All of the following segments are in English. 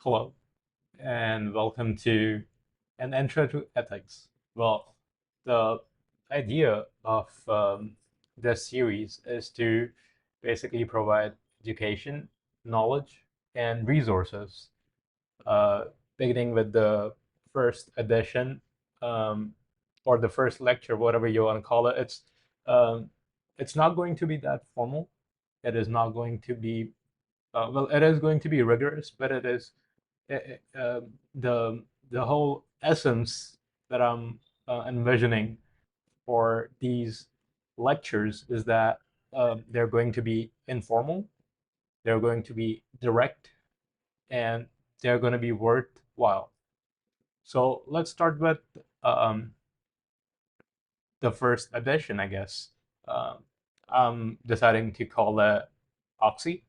Hello, and welcome to an intro to ethics. Well, the idea of this series is to basically provide education, knowledge, and resources, uh, beginning with the first edition or the first lecture, whatever you want to call it. Um, it's not going to be that formal. It is not going to be well. It is going to be rigorous, but it is the whole essence that I'm envisioning for these lectures is that they're going to be informal, they're going to be direct, and they're going to be worthwhile. So let's start with um, the first edition, I guess. Um, I'm deciding to call it Oxy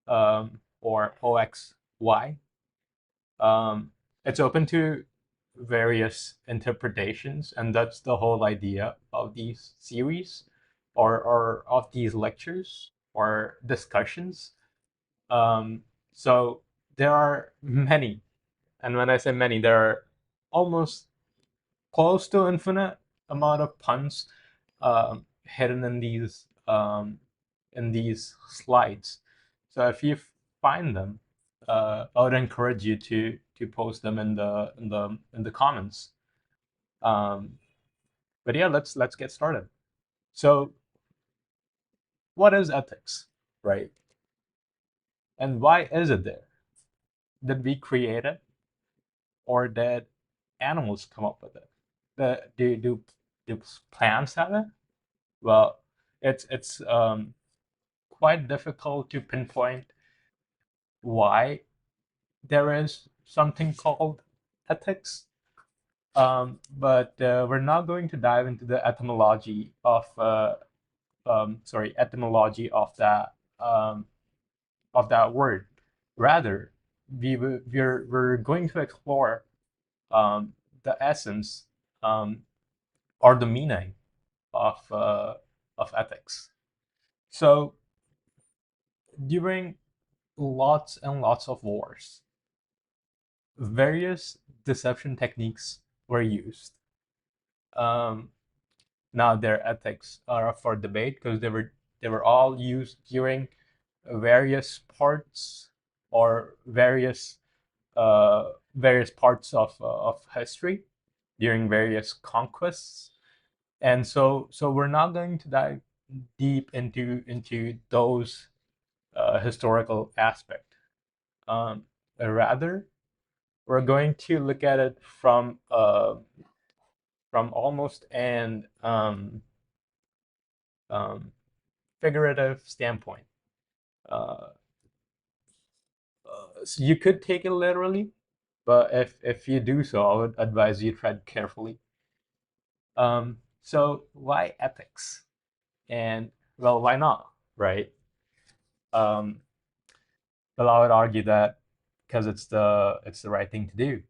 or OXY. Um, it's open to various interpretations, and that's the whole idea of these series or of these lectures or discussions. So there are many, and when I say many, there are almost close to infinite amount of puns hidden in these slides. So if you find them, I would encourage you to post them in the comments. Um, but yeah, let's get started. So what is ethics, right? And why is it there? Did we create it, or did animals come up with it? Do plants have it? Well, it's quite difficult to pinpoint why there is something called ethics. But we're not going to dive into the etymology um, of that word. Rather, we're going to explore the essence um, or the meaning of ethics. So during lots and lots of wars, various deception techniques were used. Um, Now their ethics are up for debate because they were all used during various parts or various parts of history during various conquests. And so we're not going to dive deep into those historical aspect. Rather, we're going to look at it from almost an um, figurative standpoint. Uh, so you could take it literally, but if you do so, I would advise you tread carefully. So why ethics? And well, why not, right? Um, well, I would argue that because it's the right thing to do,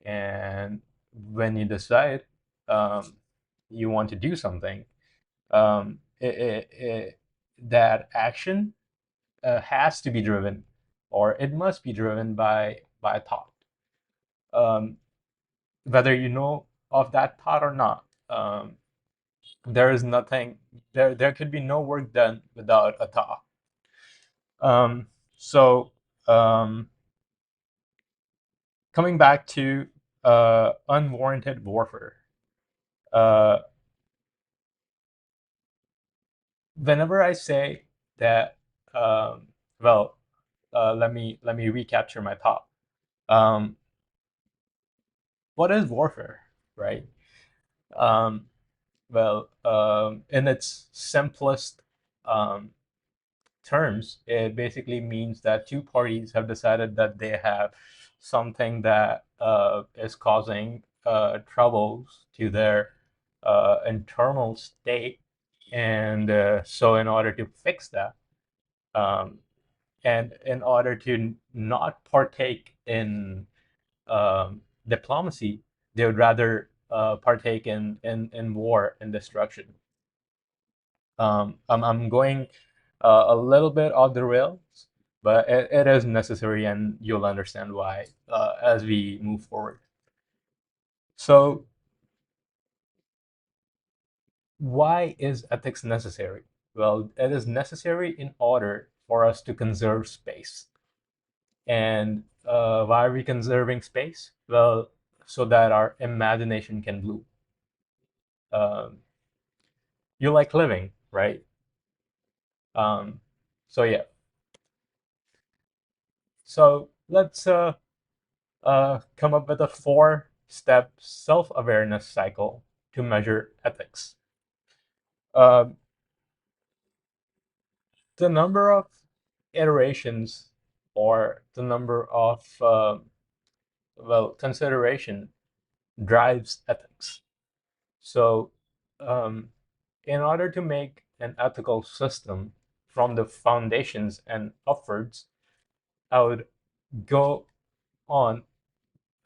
and when you decide um, you want to do something, that action has to be driven, or it must be driven by thought, um, whether you know of that thought or not. There is nothing there could be no work done without a thought. Um, so um, coming back to unwarranted warfare, uh, whenever I say that, um, well, let me recapture my thought. Um, what is warfare, right? Um, in its simplest um, terms, it basically means that two parties have decided that they have something that is causing troubles to their internal state. And so, in order to fix that, um, and in order to not partake in diplomacy, they would rather partake in war and destruction. I'm going a little bit off the rails, but it is necessary, and you'll understand why as we move forward. So, why is ethics necessary? Well, it is necessary in order for us to conserve space. And why are we conserving space? Well, so that our imagination can bloom. Um, you like living, right? Um, so yeah. So let's come up with a four-step self-awareness cycle to measure ethics. Um, the number of iterations or the number of consideration drives ethics. So, um, in order to make an ethical system from the foundations and upwards, I would go on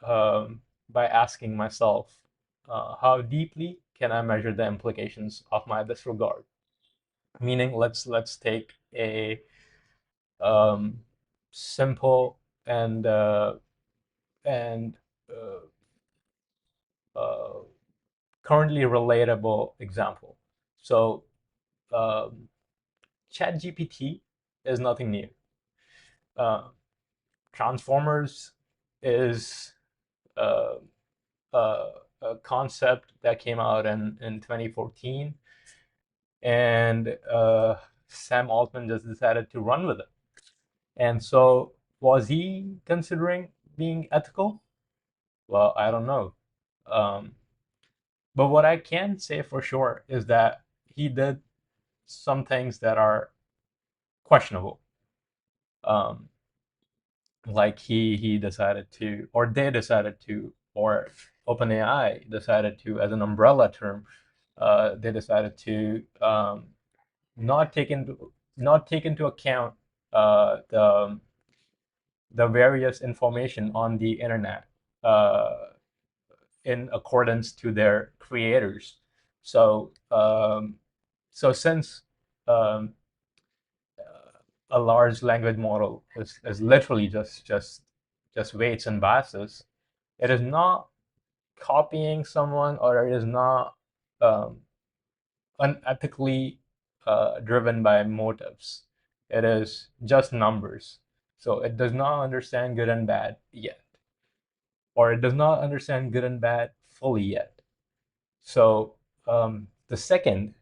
by asking myself, how deeply can I measure the implications of my disregard? Meaning, let's take a um, simple and uh, currently relatable example. So, um, ChatGPT is nothing new. Uh, Transformers is uh, uh, a concept that came out in 2014, and Sam Altman just decided to run with it. And so, was he considering being ethical? Well, I don't know. Um, but what I can say for sure is that he did some things that are questionable. Um, like he decided to, or they decided to, or OpenAI decided to, as an umbrella term, they decided to not take into not take into account the various information on the internet uh, in accordance to their creators. So so since um, a large language model is literally just weights and biases, it is not copying someone, or it is not um, unethically driven by motives. It is just numbers. So it does not understand good and bad yet, or it does not understand good and bad fully yet. So the second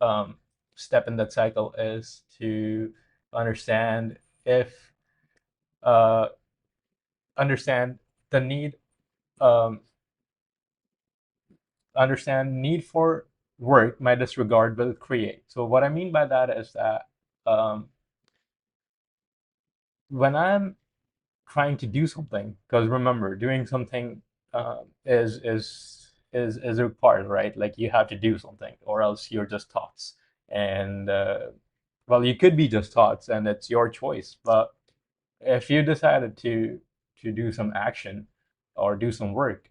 um, step in that cycle is to understand if uh, understand the need um, understand need for work my disregard will create. So what I mean by that is that um, when I'm trying to do something, because remember, doing something is required, right? Like you have to do something, or else you're just thoughts. And well, you could be just thoughts, and it's your choice. But if you decided to do some action or do some work,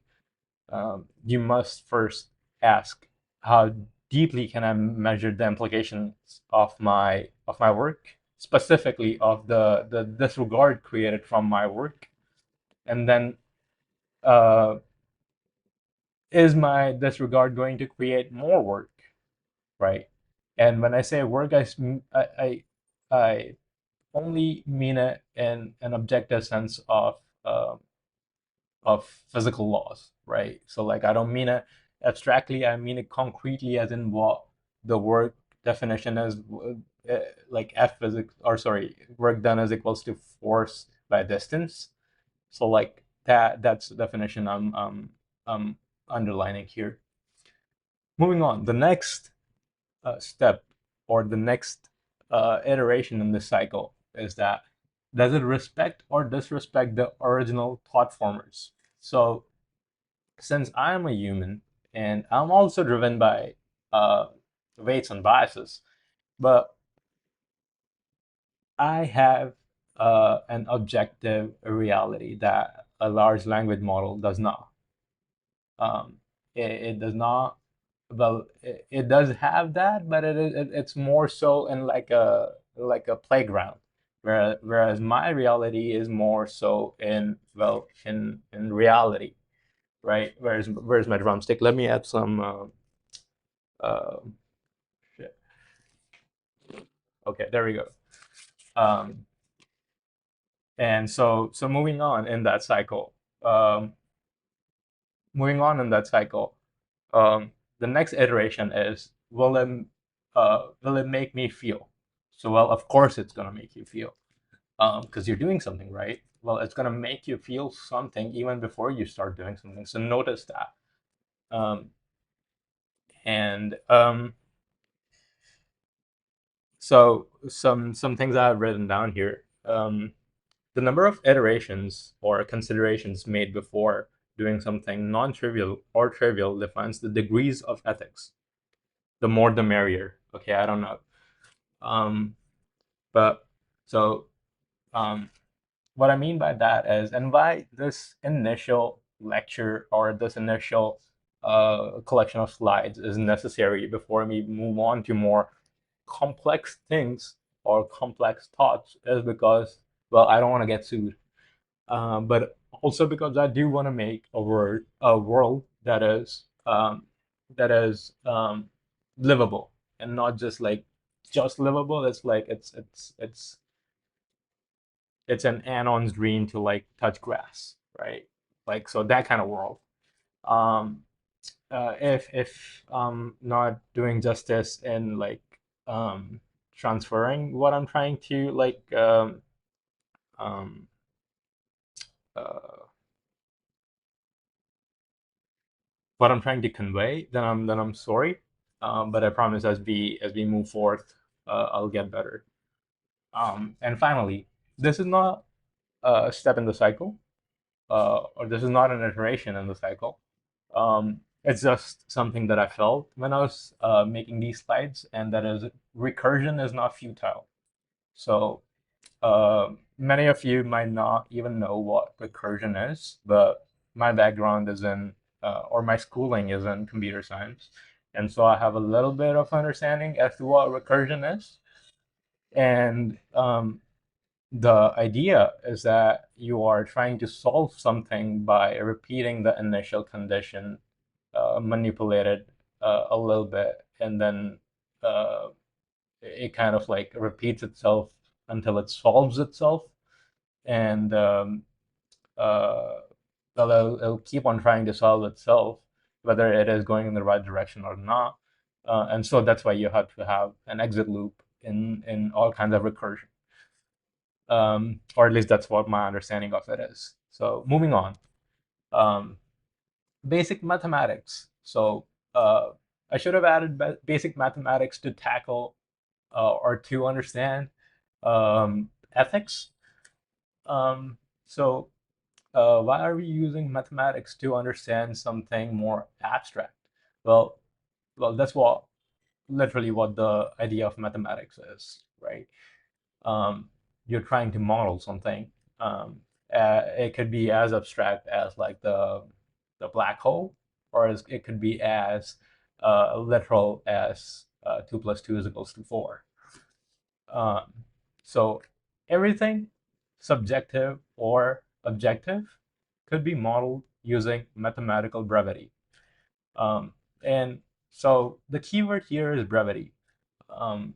you must first ask, how deeply can I measure the implications of my work, specifically of the disregard created from my work, and then uh, is my disregard going to create more work, right? And when I say work, I only mean it in an objective sense um, of physical laws, right? So like I don't mean it abstractly, I mean it concretely, as in what the work definition is, like F physics, or sorry, work done is equals to force by distance. So like that's the definition I'm underlining here. Moving on, the next step, or the next iteration in this cycle, is that does it respect or disrespect the original thought formers? So since I'm a human and I'm also driven by uh, weights and biases, but I have an objective reality that a large language model does not. Um, it does not. Well, it does have that, but it's more so in like a playground. whereas my reality is more so in, well, in reality, right? Where's my drumstick? Let me add some uh, shit. Okay, there we go. Um, and so um, moving on in that cycle, the next iteration is, will it make me feel? So, well, of course it's gonna make you feel, because you're doing something, right? Well, it's gonna make you feel something even before you start doing something. So notice that. Um, and So some things I've written down here. The number of iterations or considerations made before doing something non-trivial or trivial defines the degrees of ethics. The more, the merrier. Okay, I don't know. Um, but so um, what I mean by that is, and why this initial lecture or this initial collection of slides is necessary before we move on to more complex things or complex thoughts, is because, well, I don't want to get sued, but also because I do want to make a world that is livable, and not just like just livable. It's like it's an anon's dream to like touch grass, right? Like, so that kind of world. Um, if not doing justice in like um, transferring um, uh, what I'm trying to convey, then I'm sorry. But I promise, as we move forth, I'll get better. And finally, this is not a step in the cycle, or this is not an iteration in the cycle. It's just something that I felt when I was making these slides, and that is, recursion is not futile. So many of you might not even know what recursion is, but my background is in, or my schooling is in computer science. And so I have a little bit of understanding as to what recursion is. And the idea is that you are trying to solve something by repeating the initial condition, manipulated a little bit, and then uh, it kind of like repeats itself until it solves itself. And uh, well, it'll keep on trying to solve itself, whether it is going in the right direction or not. And so that's why you have to have an exit loop in all kinds of recursion, or at least that's what my understanding of it is. So moving on, um, basic mathematics. So I should have added basic mathematics to tackle, or to understand, ethics. Um, so why are we using mathematics to understand something more abstract? Well, well, that's what literally what the idea of mathematics is, right? Um, you're trying to model something. Um, it could be as abstract as like the black hole, or it could be as literal as 2 + 2 is equals to 4. Um, so everything subjective or objective could be modeled using mathematical brevity. Um, and so the keyword here is brevity. Um,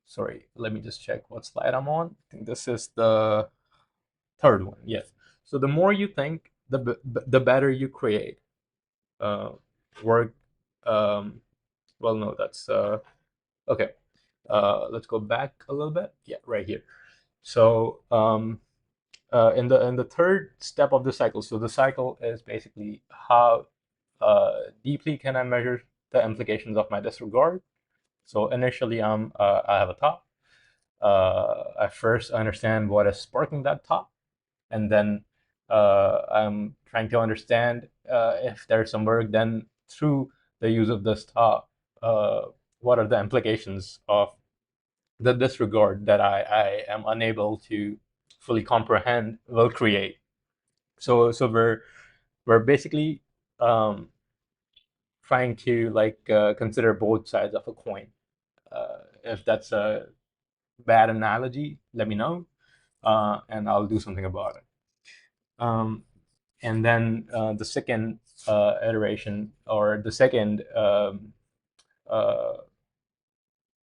Sorry, let me just check what slide I'm on. I think this is the third one. Yes. So the more you think, the better you create. Uh, work. Um, well, no, that's okay. Let's go back a little bit. Yeah, right here. So in the third step of the cycle, so the cycle is basically how deeply can I measure the implications of my disregard. So initially, I have a thought. I first understand what is sparking that thought, and then I'm trying to understand if there's some work then through the use of this thought. Uh, what are the implications of the disregard that I am unable to fully comprehend will create? So we're basically um, trying to like consider both sides of a coin. If that's a bad analogy, let me know, and I'll do something about it. Um, and then the second iteration, or the second uh,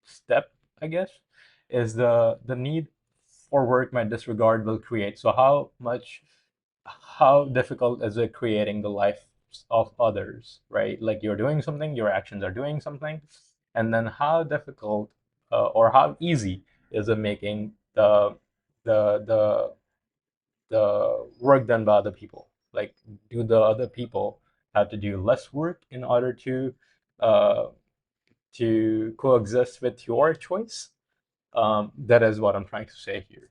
step, I guess, is the need for work my disregard will create. So how difficult is it creating the life of others, right? Like you're doing something, your actions are doing something, and then how difficult or how easy is it making the the the work done by other people? Like, do the other people have to do less work in order uh, to coexist with your choice? That is what I'm trying to say here.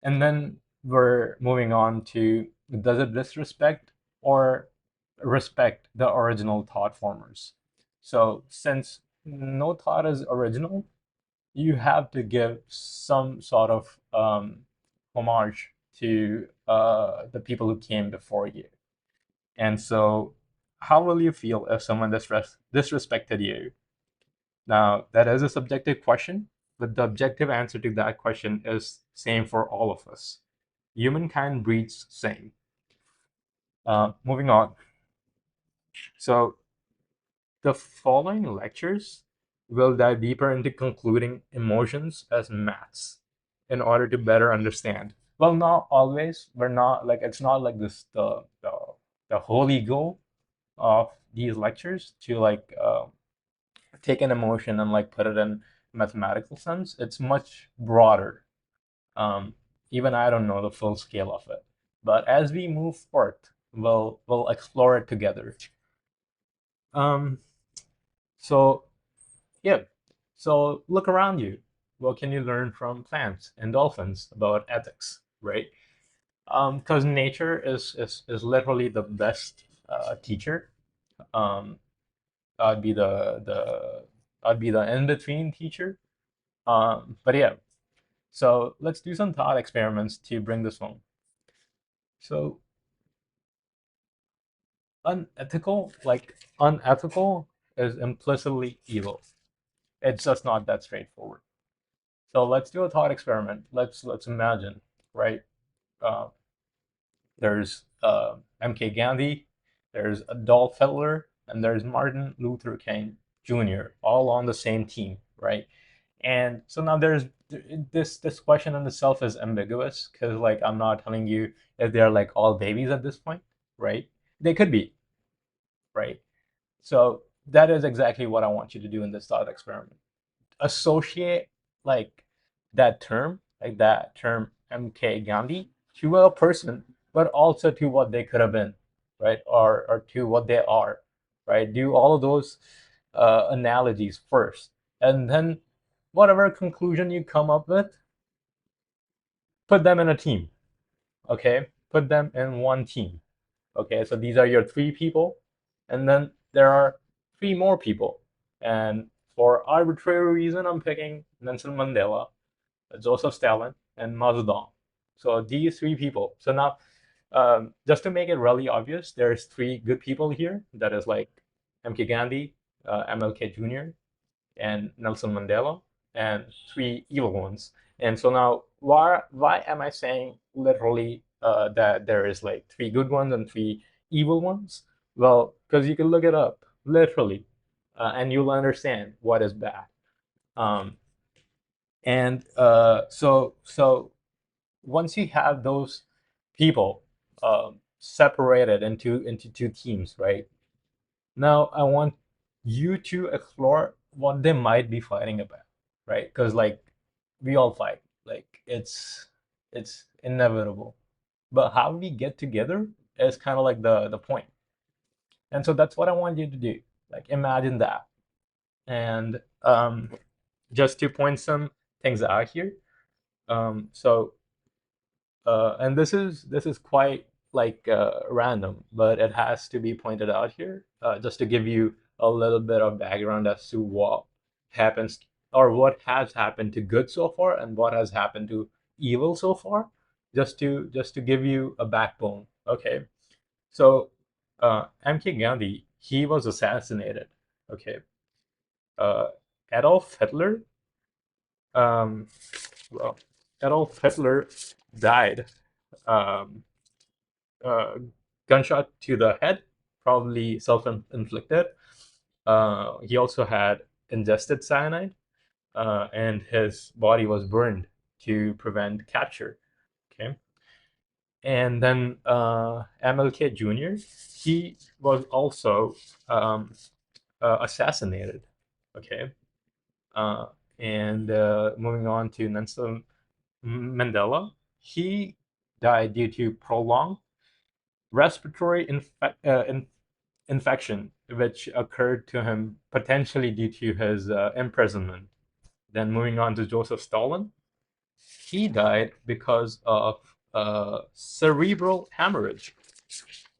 And then we're moving on to, does it disrespect or respect the original thought formers? So since no thought is original, you have to give some sort of homage to the people who came before you. And so, how will you feel if someone disrespected you? Now, that is a subjective question, but the objective answer to that question is same for all of us. Humankind breeds same. Moving on. So, the following lectures will dive deeper into concluding emotions as maths in order to better understand. Well, not always. We're not like, it's not like this the holy goal of these lectures to like take an emotion and like put it in mathematical sense. It's much broader. Um, Even I don't know the full scale of it. But as we move forth, we'll explore it together. Um, so yeah. So look around you. What can you learn from plants and dolphins about ethics, right? Because nature is literally the best teacher. Um, I'd be the I'd be the in between teacher. But yeah, so let's do some thought experiments to bring this home. So unethical is implicitly evil. It's just not that straightforward. So let's do a thought experiment. Let's imagine, right? Uh, there's M.K. Gandhi, there's Adolf Hitler, and there's Martin Luther King Jr. all on the same team, right? And so now there's this question in itself is ambiguous because like I'm not telling you if they're like all babies at this point, right? They could be, right? So that is exactly what I want you to do in this thought experiment. Associate like that term MK Gandhi to a person, but also to what they could have been, right? Or to what they are, right? Do all of those analogies first, and then whatever conclusion you come up with, put them in a team. Okay, put them in one team. Okay, so these are your three people, and then there are three more people. And for arbitrary reason, I'm picking Nelson Mandela, Joseph Stalin, and Mao Zedong. So these three people. So now, just to make it really obvious, there's three good people here. That is like MK Gandhi, MLK Jr., and Nelson Mandela, and three evil ones. And so now, why am I saying literally that there is like three good ones and three evil ones? Well, because you can look it up literally, and you'll understand what is bad. Um, and so once you have those people separated into two teams, right? Now I want you to explore what they might be fighting about, right? Because like we all fight, like it's inevitable. But how we get together is kind of like the point. And so that's what I want you to do. Like imagine that. And just to point some things out here. So and this is quite like random, but it has to be pointed out here just to give you a little bit of background as to what happens or what has happened to good so far and what has happened to evil so far, just to give you a backbone. Okay, so MK Gandhi, he was assassinated. Okay, uh, Adolf Hitler. Um, well, Adolf Hitler died. Um, uh, Gunshot to the head, probably self-inflicted. He also had ingested cyanide, and his body was burned to prevent capture. Okay, and then MLK Jr. He was also um, assassinated. Okay, uh, and moving on to Nelson Mandela, he died due to prolonged respiratory infection, which occurred to him potentially due to his imprisonment. Then moving on to Joseph Stalin, he died because of cerebral hemorrhage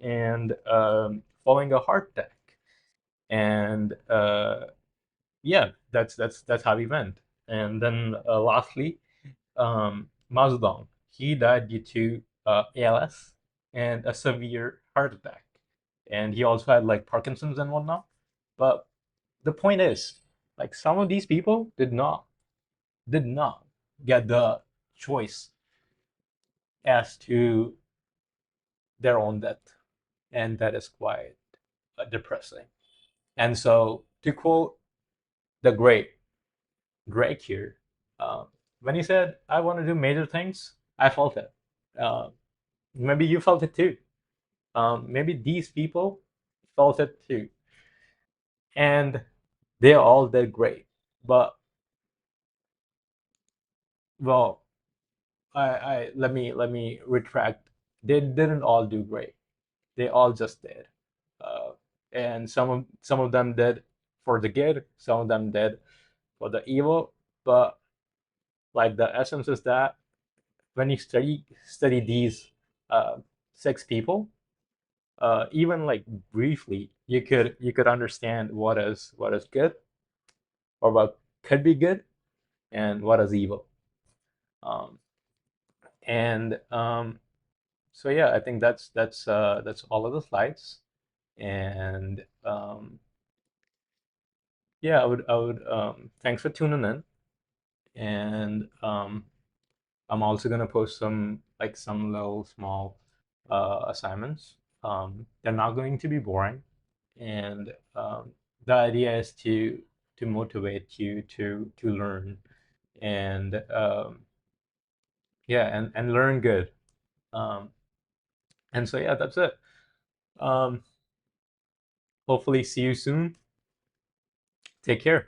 and following a heart attack. And yeah, that's how he went. And then lastly, Mao Zedong, he died due to ALS and a severe heart attack, and he also had like Parkinson's and whatnot. But the point is, like some of these people did not get the choice as to their own death, and that is quite depressing. And so, to quote the great Drake here, um, when he said, "I want to do major things," I felt it. Uh, Maybe you felt it too. Maybe these people felt it too, and they all did great. But well, I let me retract. They didn't all do great. They all just did, uh, and some of them did for the good. Some of them did for the evil. But like the essence is that when you study these uh, six people, even like briefly, you could understand what is good or what could be good and what is evil. Um, and so yeah, I think that's all of the slides. And yeah, I would thanks for tuning in. And I'm also gonna post some little small assignments. They're not going to be boring, and the idea is to motivate you to learn and yeah, and learn good. Um, and so yeah, that's it. Um, Hopefully, see you soon. Take care.